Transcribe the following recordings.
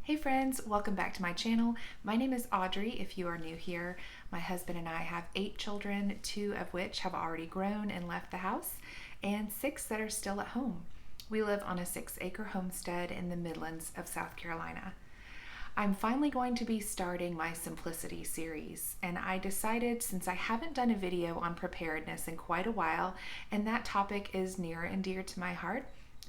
Hey friends, welcome back to my channel. My name is Audrey if you are new here. My husband and I have 8 children, 2 of which have already grown and left the house, and 6 that are still at home. We live on a 6-acre homestead in the Midlands of South Carolina. I'm finally going to be starting my Simplicity series, and I decided since I haven't done a video on preparedness in quite a while, and that topic is near and dear to my heart,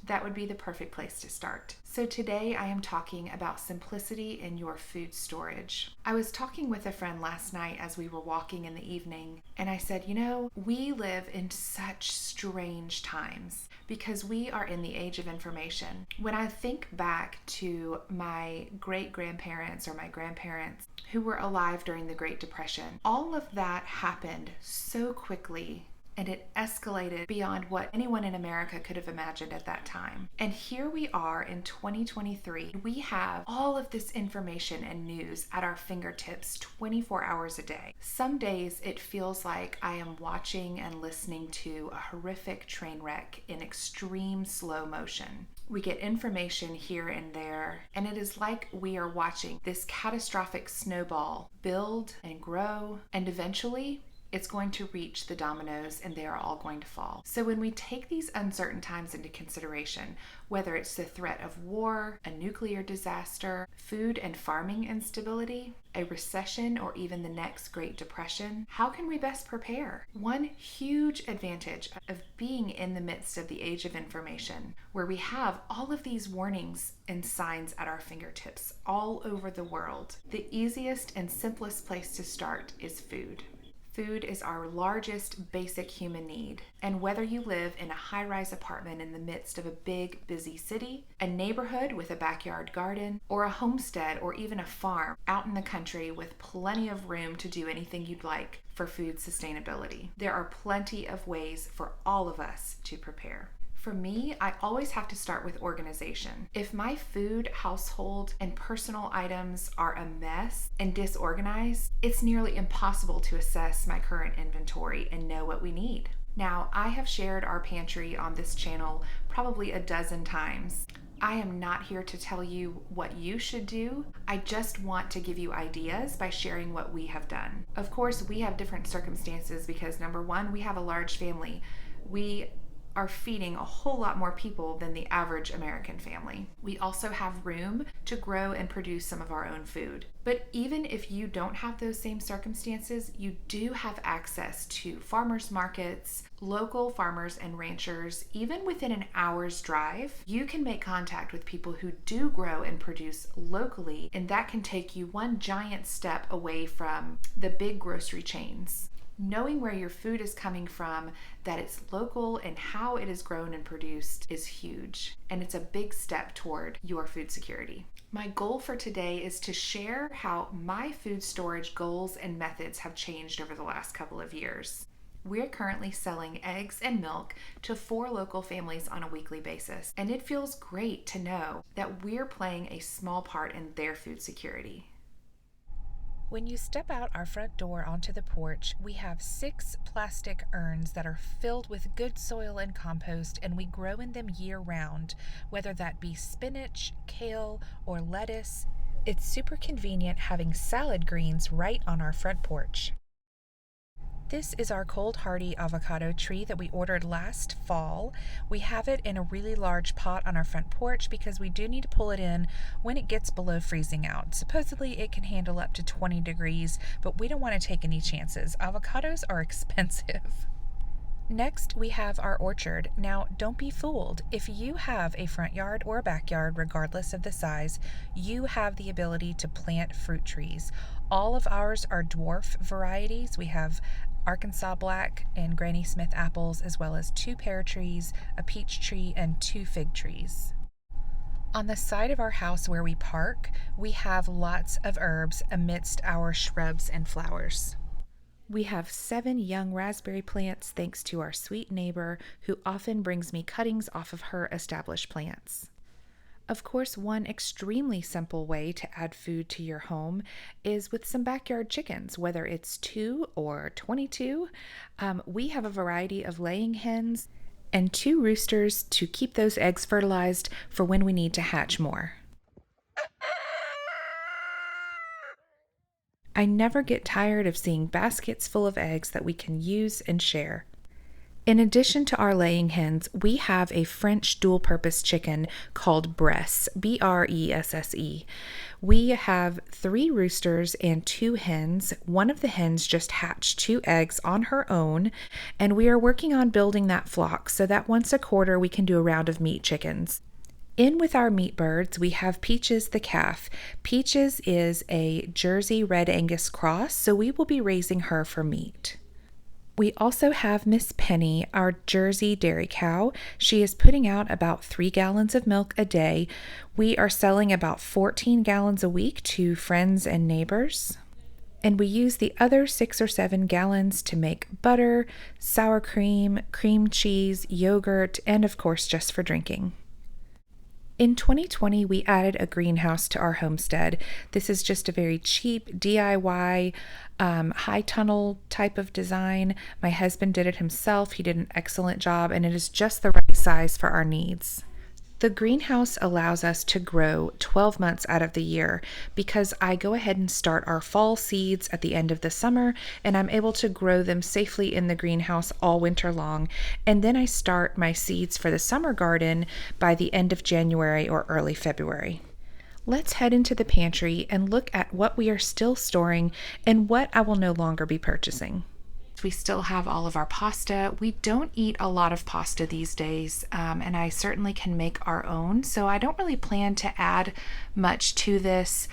that would be the perfect place to start. So today I am talking about simplicity in your food storage. I was talking with a friend last night as we were walking in the evening, and I said, we live in such strange times because we are in the age of information. When I think back to my great-grandparents or my grandparents who were alive during the Great Depression, all of that happened so quickly and it escalated beyond what anyone in America could have imagined at that time. And here we are in 2023. We have all of this information and news at our fingertips 24 hours a day. Some days it feels like I am watching and listening to a horrific train wreck in extreme slow motion. We get information here and there, and it is like we are watching this catastrophic snowball build and grow, and eventually it's going to reach the dominoes and they are all going to fall. So when we take these uncertain times into consideration, whether it's the threat of war, a nuclear disaster, food and farming instability, a recession, or even the next Great Depression, how can we best prepare? One huge advantage of being in the midst of the age of information, where we have all of these warnings and signs at our fingertips all over the world, the easiest and simplest place to start is food. Food is our largest basic human need, and whether you live in a high-rise apartment in the midst of a big, busy city, a neighborhood with a backyard garden, or a homestead or even a farm out in the country with plenty of room to do anything you'd like for food sustainability, there are plenty of ways for all of us to prepare. For me, I always have to start with organization. If my food, household, and personal items are a mess and disorganized, it's nearly impossible to assess my current inventory and know what we need. Now, I have shared our pantry on this channel probably a dozen times. I am not here to tell you what you should do. I just want to give you ideas by sharing what we have done. Of course, we have different circumstances because number one, we have a large family. We are feeding a whole lot more people than the average American family. We also have room to grow and produce some of our own food. But even if you don't have those same circumstances, you do have access to farmers markets, local farmers and ranchers. Even within an hour's drive, you can make contact with people who do grow and produce locally, and that can take you one giant step away from the big grocery chains. Knowing where your food is coming from, that it's local, and how it is grown and produced is huge, and it's a big step toward your food security. My goal for today is to share how my food storage goals and methods have changed over the last couple of years. We're currently selling eggs and milk to 4 local families on a weekly basis, and it feels great to know that we're playing a small part in their food security. When you step out our front door onto the porch, we have 6 plastic urns that are filled with good soil and compost, and we grow in them year-round, whether that be spinach, kale, or lettuce. It's super convenient having salad greens right on our front porch. This is our cold hardy avocado tree that we ordered last fall. We have it in a really large pot on our front porch because we do need to pull it in when it gets below freezing out. Supposedly it can handle up to 20 degrees, but we don't want to take any chances. Avocados are expensive. Next, we have our orchard. Now, don't be fooled. If you have a front yard or a backyard, regardless of the size, you have the ability to plant fruit trees. All of ours are dwarf varieties. We have Arkansas Black and Granny Smith apples, as well as 2 pear trees, a peach tree, and 2 fig trees. On the side of our house where we park, we have lots of herbs amidst our shrubs and flowers. We have 7 young raspberry plants thanks to our sweet neighbor who often brings me cuttings off of her established plants. Of course, one extremely simple way to add food to your home is with some backyard chickens, whether it's 2 or 22. We have a variety of laying hens and 2 roosters to keep those eggs fertilized for when we need to hatch more. I never get tired of seeing baskets full of eggs that we can use and share. In addition to our laying hens, we have a French dual-purpose chicken called Bresse, Bresse. We have 3 roosters and 2 hens. One of the hens just hatched 2 eggs on her own, and we are working on building that flock so that once a quarter we can do a round of meat chickens. In with our meat birds, we have Peaches the calf. Peaches is a Jersey Red Angus cross, so we will be raising her for meat. We also have Miss Penny, our Jersey dairy cow. She is putting out about 3 gallons of milk a day. We are selling about 14 gallons a week to friends and neighbors. And we use the other 6 or 7 gallons to make butter, sour cream, cream cheese, yogurt, and of course just for drinking. In 2020, we added a greenhouse to our homestead. This is just a very cheap DIY, high tunnel type of design. My husband did it himself. He did an excellent job, and it is just the right size for our needs. The greenhouse allows us to grow 12 months out of the year because I go ahead and start our fall seeds at the end of the summer, and I'm able to grow them safely in the greenhouse all winter long. And then I start my seeds for the summer garden by the end of January or early February. Let's head into the pantry and look at what we are still storing and what I will no longer be purchasing. We still have all of our pasta. We don't eat a lot of pasta these days, and I certainly can make our own, so I don't really plan to add much to this.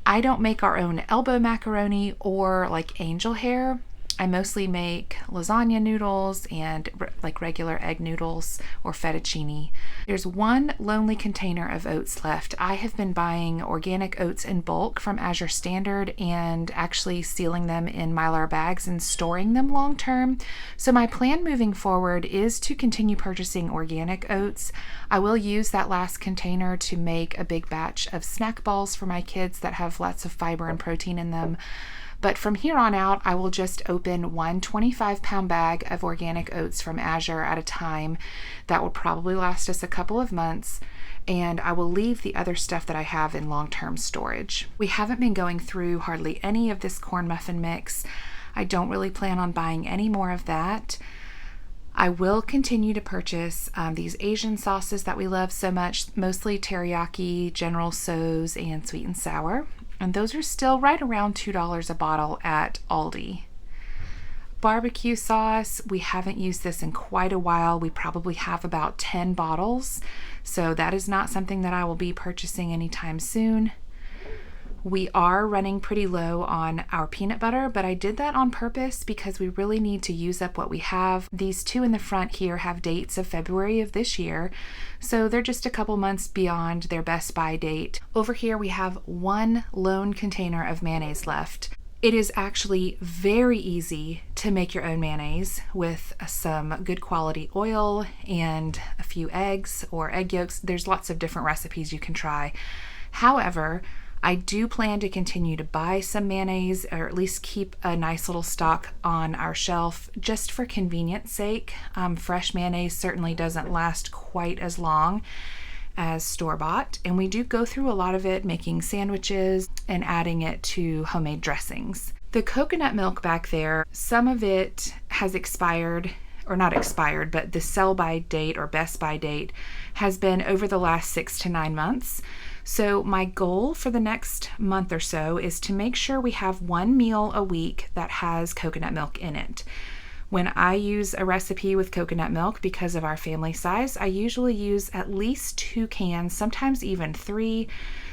I don't make our own elbow macaroni or like angel hair. I mostly make lasagna noodles and like regular egg noodles or fettuccine. There's one lonely container of oats left. I have been buying organic oats in bulk from Azure Standard and actually sealing them in Mylar bags and storing them long term. So my plan moving forward is to continue purchasing organic oats. I will use that last container to make a big batch of snack balls for my kids that have lots of fiber and protein in them. But from here on out, I will just open one 25-pound bag of organic oats from Azure at a time. That will probably last us a couple of months, and I will leave the other stuff that I have in long-term storage. We haven't been going through hardly any of this corn muffin mix. I don't really plan on buying any more of that. I will continue to purchase these Asian sauces that we love so much, mostly teriyaki, General Tso's, and sweet and sour. And those are still right around $2 a bottle at Aldi. Barbecue sauce, we haven't used this in quite a while. We probably have about 10 bottles. So that is not something that I will be purchasing anytime soon. We are running pretty low on our peanut butter, but I did that on purpose because we really need to use up what we have. These 2 in the front here have dates of February of this year, so they're just a couple months beyond their best by date. Over here we have 1 lone container of mayonnaise left. It is actually very easy to make your own mayonnaise with some good quality oil and a few eggs or egg yolks. There's lots of different recipes you can try. However, I do plan to continue to buy some mayonnaise, or at least keep a nice little stock on our shelf just for convenience sake. Fresh mayonnaise certainly doesn't last quite as long as store-bought, and we do go through a lot of it making sandwiches and adding it to homemade dressings. The coconut milk back there, some of it has expired, or not expired, but the sell-by date or best by date has been over the last 6 to 9 months. So my goal for the next month or so is to make sure we have 1 meal a week that has coconut milk in it. When I use a recipe with coconut milk, because of our family size, I usually use at least 2 cans, sometimes even 3.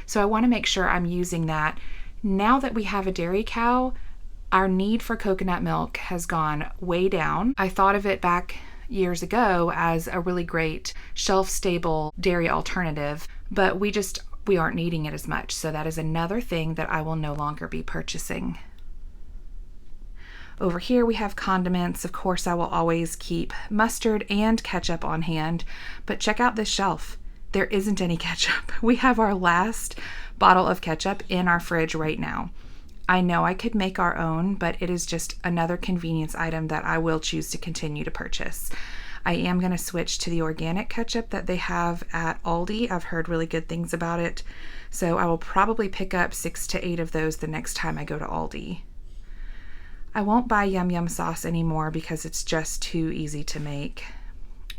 So I want to make sure I'm using that. Now that we have a dairy cow, our need for coconut milk has gone way down. I thought of it back years ago as a really great shelf-stable dairy alternative, but we aren't needing it as much. So that is another thing that I will no longer be purchasing. Over here we have condiments. Of course, I will always keep mustard and ketchup on hand, but check out this shelf. There isn't any ketchup. We have our last bottle of ketchup in our fridge right now. I know I could make our own, but it is just another convenience item that I will choose to continue to purchase. I am going to switch to the organic ketchup that they have at Aldi. I've heard really good things about it. So I will probably pick up 6 to 8 of those the next time I go to Aldi. I won't buy Yum Yum sauce anymore because it's just too easy to make.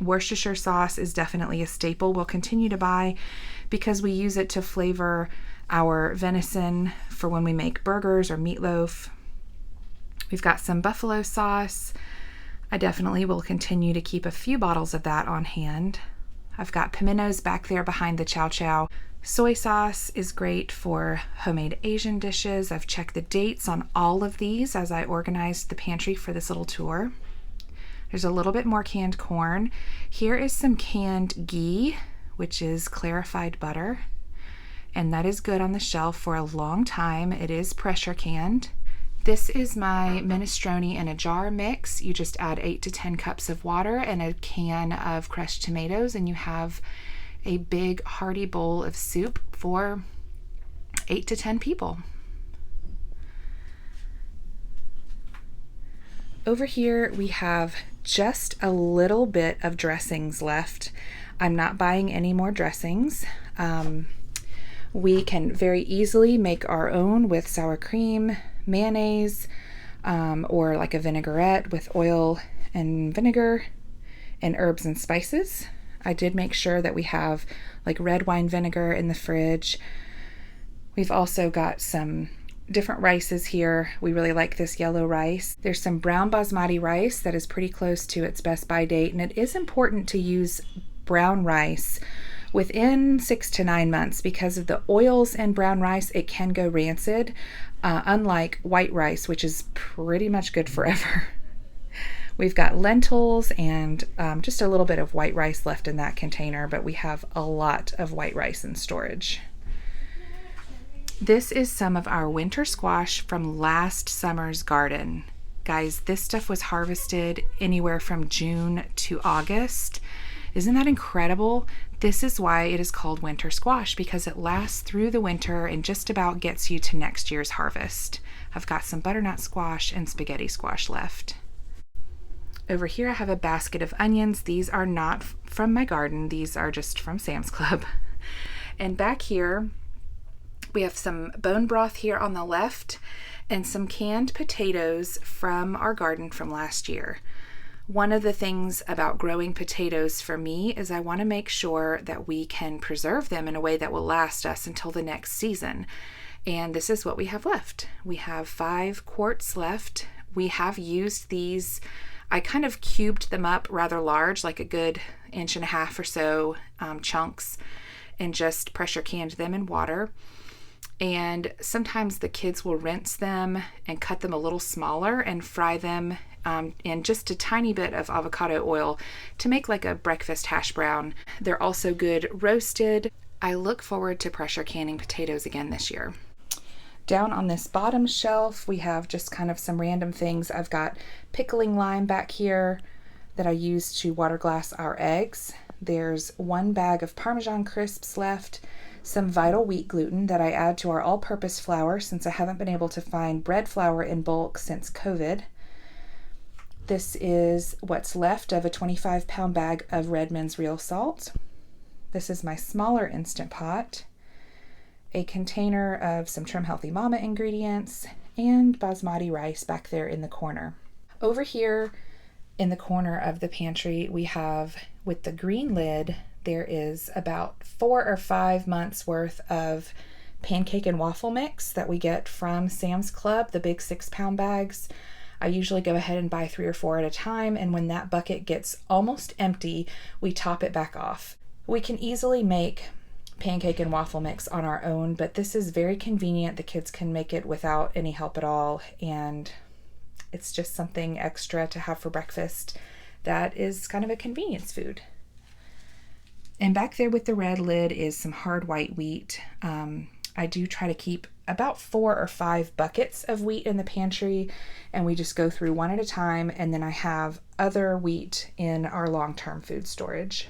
Worcestershire sauce is definitely a staple we'll continue to buy because we use it to flavor our venison for when we make burgers or meatloaf. We've got some buffalo sauce. I definitely will continue to keep a few bottles of that on hand. I've got pimentos back there behind the chow chow. Soy sauce is great for homemade Asian dishes. I've checked the dates on all of these as I organized the pantry for this little tour. There's a little bit more canned corn. Here is some canned ghee, which is clarified butter, and that is good on the shelf for a long time. It is pressure canned. This is my minestrone in a jar mix. You just add 8 to 10 cups of water and a can of crushed tomatoes, and you have a big hearty bowl of soup for 8 to 10 people. Over here we have just a little bit of dressings left. I'm not buying any more dressings. We can very easily make our own with sour cream, mayonnaise, or like a vinaigrette with oil and vinegar and herbs and spices. I did make sure that we have like red wine vinegar in the fridge. We've also got some different rices here. We really like this yellow rice. There's some brown basmati rice that is pretty close to its best by date, and it is important to use brown rice within 6 to 9 months because of the oils in brown rice. It can go rancid, unlike white rice, which is pretty much good forever. We've got lentils and just a little bit of white rice left in that container, but we have a lot of white rice in storage. This is some of our winter squash from last summer's garden. Guys, this stuff was harvested anywhere from June to August. Isn't that incredible? This is why it is called winter squash, because it lasts through the winter and just about gets you to next year's harvest. I've got some butternut squash and spaghetti squash left. Over here I have a basket of onions. These are not from my garden. These are just from Sam's Club. And back here we have some bone broth here on the left and some canned potatoes from our garden from last year. One of the things about growing potatoes for me is I want to make sure that we can preserve them in a way that will last us until the next season. And this is what we have left. We have 5 quarts left. We have used these. I kind of cubed them up rather large, like a good 1.5 inch or so chunks, and just pressure canned them in water. And sometimes the kids will rinse them and cut them a little smaller and fry them in just a tiny bit of avocado oil to make like a breakfast hash brown. They're also good roasted. I look forward to pressure canning potatoes again this year. Down on this bottom shelf, we have just kind of some random things. I've got pickling lime back here that I use to water glass our eggs. There's 1 bag of Parmesan crisps left, some Vital wheat gluten that I add to our all-purpose flour since I haven't been able to find bread flour in bulk since COVID. This is what's left of a 25-pound bag of Redmond's real salt. This is my smaller Instant Pot, a container of some Trim Healthy Mama ingredients, and basmati rice back there in the corner. Over here in the corner of the pantry, we have, with the green lid, there is about 4 or 5 months worth of pancake and waffle mix that we get from Sam's Club, the big 6-pound bags. I usually go ahead and buy 3 or 4 at a time, and when that bucket gets almost empty, we top it back off. We can easily make pancake and waffle mix on our own, but this is very convenient. The kids can make it without any help at all, and it's just something extra to have for breakfast that is kind of a convenience food. And back there with the red lid is some hard white wheat. I do try to keep about 4 or 5 buckets of wheat in the pantry, and we just go through one at a time, and then I have other wheat in our long-term food storage.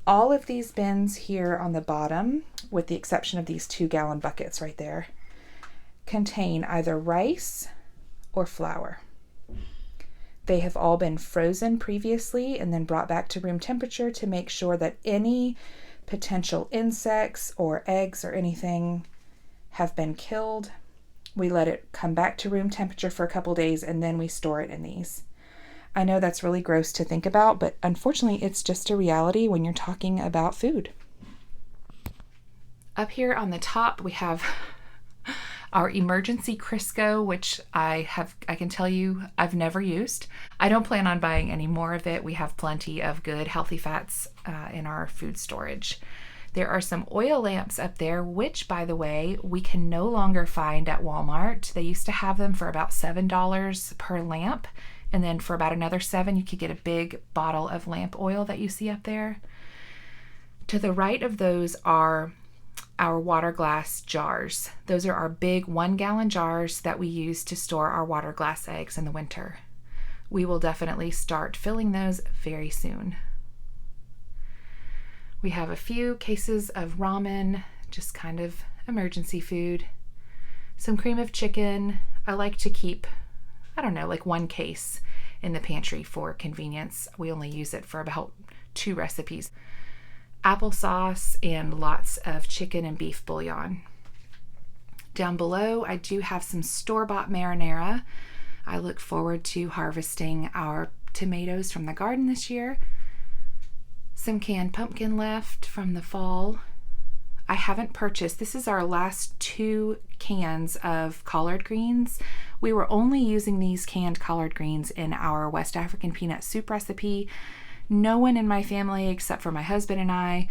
All of these bins here on the bottom, with the exception of these 2-gallon buckets right there, contain either rice or flour. They have all been frozen previously and then brought back to room temperature to make sure that any potential insects or eggs or anything have been killed. We let it come back to room temperature for a couple days and then we store it in these. I know that's really gross to think about, but unfortunately it's just a reality when you're talking about food. Up here on the top we have our emergency Crisco, which I can tell you I've never used. I don't plan on buying any more of it. We have plenty of good healthy fats in our food storage. There are some oil lamps up there, which, by the way, we can no longer find at Walmart. They used to have them for about $7 per lamp, and then for about another $7 you could get a big bottle of lamp oil that you see up there. To the right of those are our water glass jars. Those are our big 1-gallon jars that we use to store our water glass eggs in the winter. We will definitely start filling those very soon. We have a few cases of ramen, just kind of emergency food. Some cream of chicken. I like to keep, like 1 case in the pantry for convenience. We only use it for about 2 recipes. Applesauce and lots of chicken and beef bouillon. Down below, I do have some store-bought marinara. I look forward to harvesting our tomatoes from the garden this year. Some canned pumpkin left from the fall. I haven't purchased, this is our last 2 cans of collard greens. We were only using these canned collard greens in our West African peanut soup recipe. No one in my family except for my husband and I,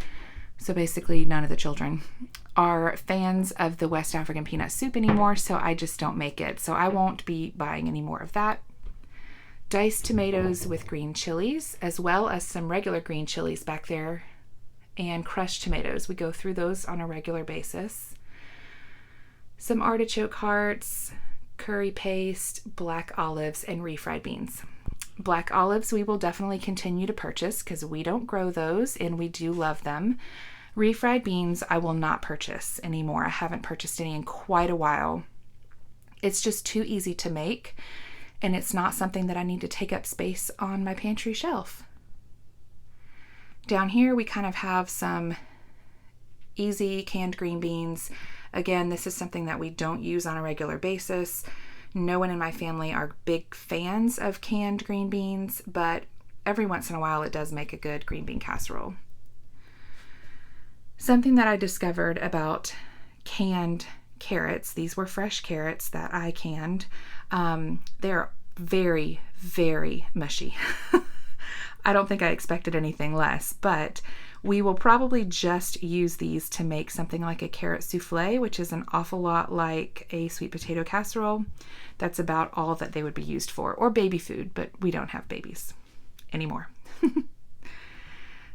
so basically none of the children, are fans of the West African peanut soup anymore, so I just don't make it. So I won't be buying any more of that. Diced tomatoes with green chilies, as well as some regular green chilies back there, and crushed tomatoes. We go through those on a regular basis. Some artichoke hearts, curry paste, black olives, and refried beans. Black olives we will definitely continue to purchase because we don't grow those and we do love them. Refried beans I will not purchase anymore. I haven't purchased any in quite a while. It's just too easy to make, and it's not something that I need to take up space on my pantry shelf. Down here we kind of have some easy canned green beans. Again, this is something that we don't use on a regular basis. No one in my family are big fans of canned green beans, but every once in a while it does make a good green bean casserole. Something that I discovered about canned carrots, these were fresh carrots that I canned. They're very, very mushy. I don't think I expected anything less, but we will probably just use these to make something like a carrot souffle, which is an awful lot like a sweet potato casserole. That's about all that they would be used for, or baby food, but we don't have babies anymore.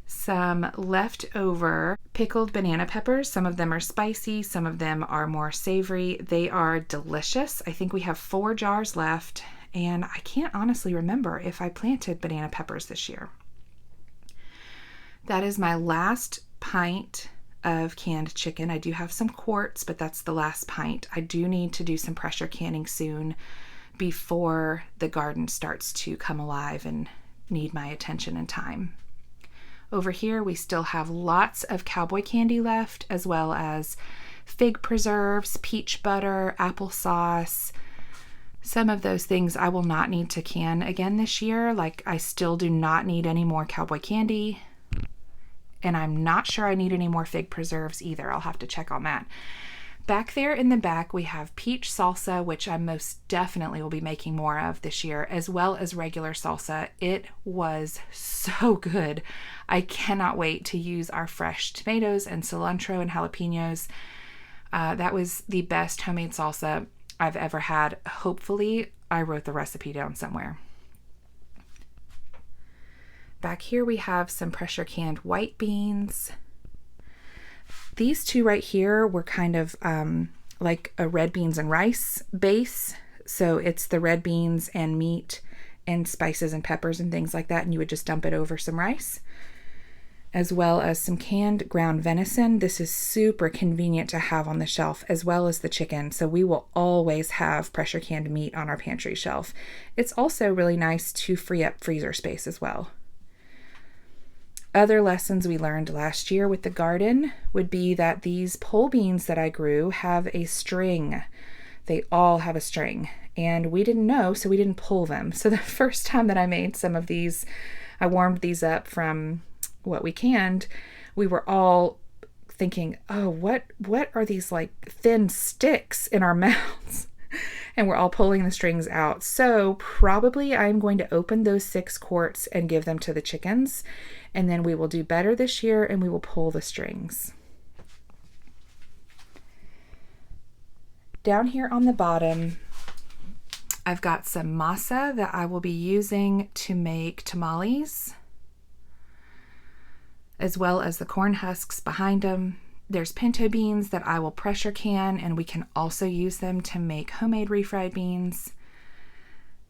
Some leftover pickled banana peppers. Some of them are spicy, some of them are more savory. They are delicious. I think we have 4 jars left, and I can't honestly remember if I planted banana peppers this year. That is my last pint of canned chicken. I do have some quarts, but that's the last pint. I do need to do some pressure canning soon before the garden starts to come alive and need my attention and time. Over here, we still have lots of cowboy candy left, as well as fig preserves, peach butter, applesauce. Some of those things I will not need to can again this year. Like, I still do not need any more cowboy candy. And I'm not sure I need any more fig preserves either. I'll have to check on that. Back there in the back, we have peach salsa, which I most definitely will be making more of this year, as well as regular salsa. It was so good. I cannot wait to use our fresh tomatoes and cilantro and jalapenos. That was the best homemade salsa I've ever had. Hopefully, I wrote the recipe down somewhere. Back here we have some pressure canned white beans. These 2 right here were kind of like a red beans and rice base. So it's the red beans and meat and spices and peppers and things like that, and you would just dump it over some rice. as well as some canned ground venison. This is super convenient to have on the shelf, as well as the chicken. So we will always have pressure canned meat on our pantry shelf. It's also really nice to free up freezer space as well. Other lessons we learned last year with the garden would be that these pole beans that I grew have a string. They all have a string, and we didn't know, so we didn't pull them. So the first time that I made some of these, I warmed these up from what we canned, we were all thinking, oh, what are these like thin sticks in our mouths? And we're all pulling the strings out. So probably I'm going to open those 6 quarts and give them to the chickens. And then we will do better this year and we will pull the strings. Down here on the bottom, I've got some masa that I will be using to make tamales, as well as the corn husks behind them. There's pinto beans that I will pressure can, and we can also use them to make homemade refried beans.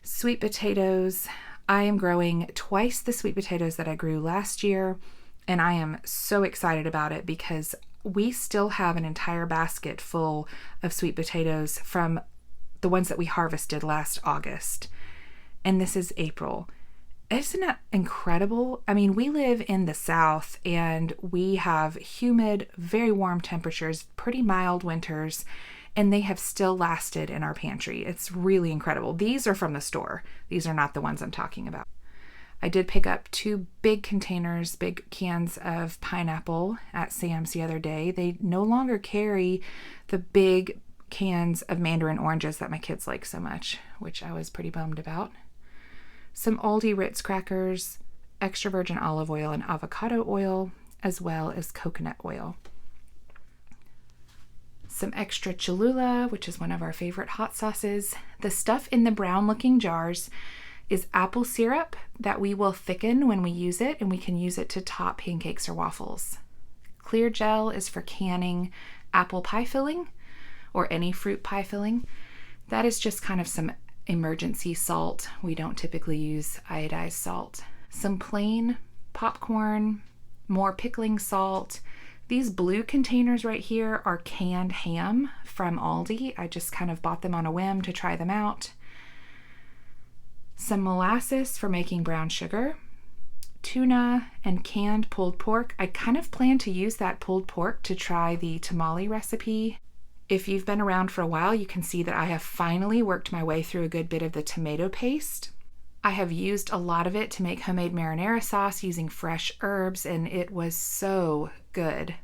Sweet potatoes. I am growing twice the sweet potatoes that I grew last year, and I am so excited about it because we still have an entire basket full of sweet potatoes from the ones that we harvested last August. And this is April. Isn't that incredible? I mean, we live in the South and we have humid, very warm temperatures, pretty mild winters, and they have still lasted in our pantry. It's really incredible. These are from the store. These are not the ones I'm talking about. I did pick up 2 big containers, big cans of pineapple at Sam's the other day. They no longer carry the big cans of mandarin oranges that my kids like so much, which I was pretty bummed about. Some Aldi Ritz crackers, extra virgin olive oil and avocado oil, as well as coconut oil. Some extra Cholula, which is one of our favorite hot sauces. The stuff in the brown looking jars is apple syrup that we will thicken when we use it, and we can use it to top pancakes or waffles. Clear gel is for canning apple pie filling or any fruit pie filling. That is just kind of some emergency salt. We don't typically use iodized salt. Some plain popcorn, more pickling salt. These blue containers right here are canned ham from Aldi. I just kind of bought them on a whim to try them out. Some molasses for making brown sugar, tuna, and canned pulled pork. I kind of plan to use that pulled pork to try the tamale recipe. If you've been around for a while, you can see that I have finally worked my way through a good bit of the tomato paste. I have used a lot of it to make homemade marinara sauce using fresh herbs, and it was so good.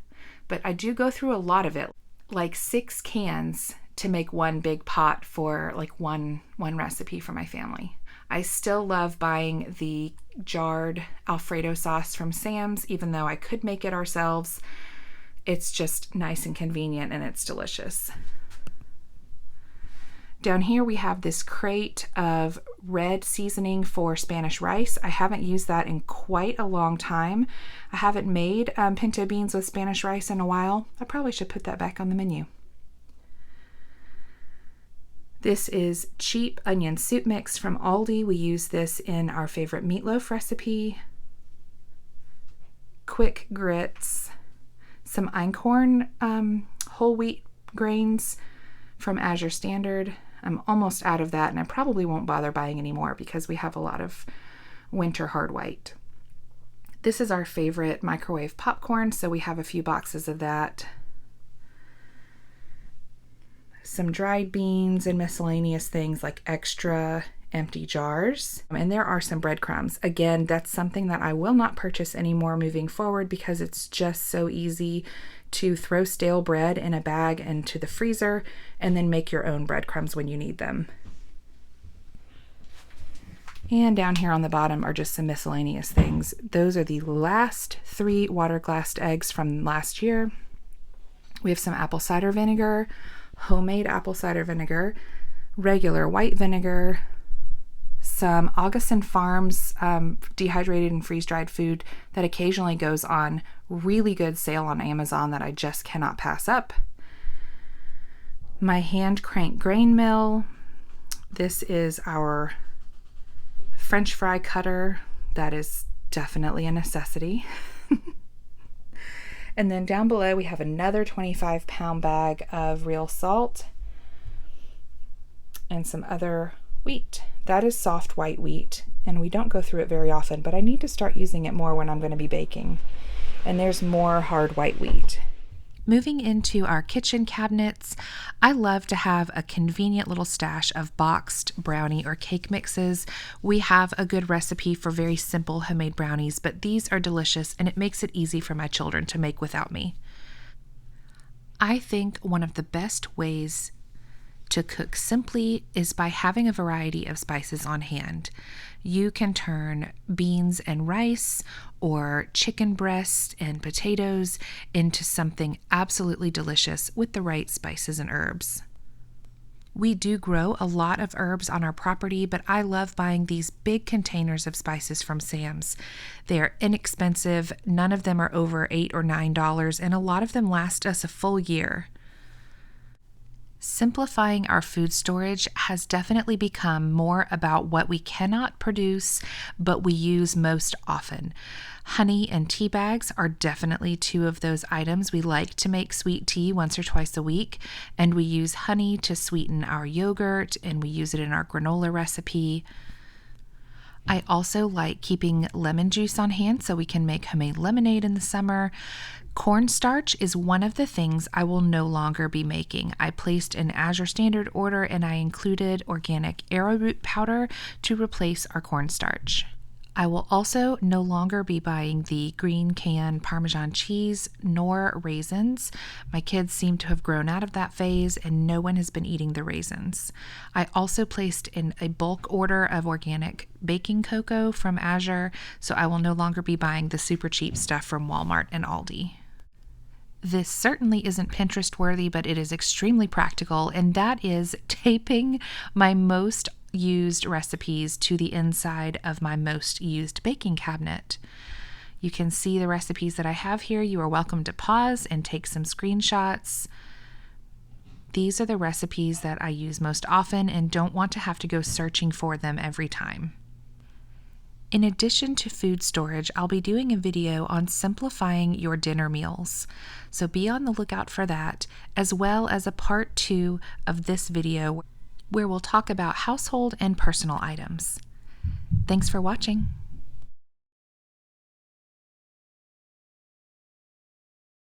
But I do go through a lot of it, like 6 cans to make one big pot for like one recipe for my family. I still love buying the jarred Alfredo sauce from Sam's, even though I could make it ourselves. It's just nice and convenient, and it's delicious. Down here we have this crate of red seasoning for Spanish rice. I haven't used that in quite a long time. I haven't made pinto beans with Spanish rice in a while. I probably should put that back on the menu. This is cheap onion soup mix from Aldi. We use this in our favorite meatloaf recipe. Quick grits. Some einkorn whole wheat grains from Azure Standard. I'm almost out of that, and I probably won't bother buying any more because we have a lot of winter hard white. This is our favorite microwave popcorn, so we have a few boxes of that. Some dried beans and miscellaneous things like extra empty jars. And there are some breadcrumbs. Again, that's something that I will not purchase anymore moving forward because it's just so easy to throw stale bread in a bag into the freezer and then make your own breadcrumbs when you need them. And down here on the bottom are just some miscellaneous things. Those are the last 3 water glassed eggs from last year. We have some apple cider vinegar, homemade apple cider vinegar, regular white vinegar, some Augustin Farms dehydrated and freeze-dried food that occasionally goes on really good sale on Amazon that I just cannot pass up. My hand crank grain mill. This is our French fry cutter. That is definitely a necessity. And then down below we have another 25-pound bag of real salt and some other wheat. That is soft white wheat, and we don't go through it very often, but I need to start using it more when I'm going to be baking. And there's more hard white wheat. Moving into our kitchen cabinets, I love to have a convenient little stash of boxed brownie or cake mixes. We have a good recipe for very simple homemade brownies, but these are delicious and it makes it easy for my children to make without me. I think one of the best ways to cook simply is by having a variety of spices on hand. You can turn beans and rice or chicken breast and potatoes into something absolutely delicious with the right spices and herbs. We do grow a lot of herbs on our property, but I love buying these big containers of spices from Sam's. They are inexpensive, none of them are over $8 or $9, and a lot of them last us a full year. Simplifying our food storage has definitely become more about what we cannot produce, but we use most often. Honey and tea bags are definitely two of those items. We like to make sweet tea once or twice a week, and we use honey to sweeten our yogurt, and we use it in our granola recipe. I also like keeping lemon juice on hand so we can make homemade lemonade in the summer. Cornstarch is one of the things I will no longer be making. I placed an Azure Standard order and I included organic arrowroot powder to replace our cornstarch. I will also no longer be buying the green can Parmesan cheese nor raisins. My kids seem to have grown out of that phase and no one has been eating the raisins. I also placed in a bulk order of organic baking cocoa from Azure, so I will no longer be buying the super cheap stuff from Walmart and Aldi. This certainly isn't Pinterest worthy, but it is extremely practical, and that is taping my most used recipes to the inside of my most used baking cabinet. You can see the recipes that I have here. You are welcome to pause and take some screenshots. These are the recipes that I use most often and don't want to have to go searching for them every time. In addition to food storage, I'll be doing a video on simplifying your dinner meals. So be on the lookout for that, as well as a part 2 of this video where we'll talk about household and personal items. Thanks for watching.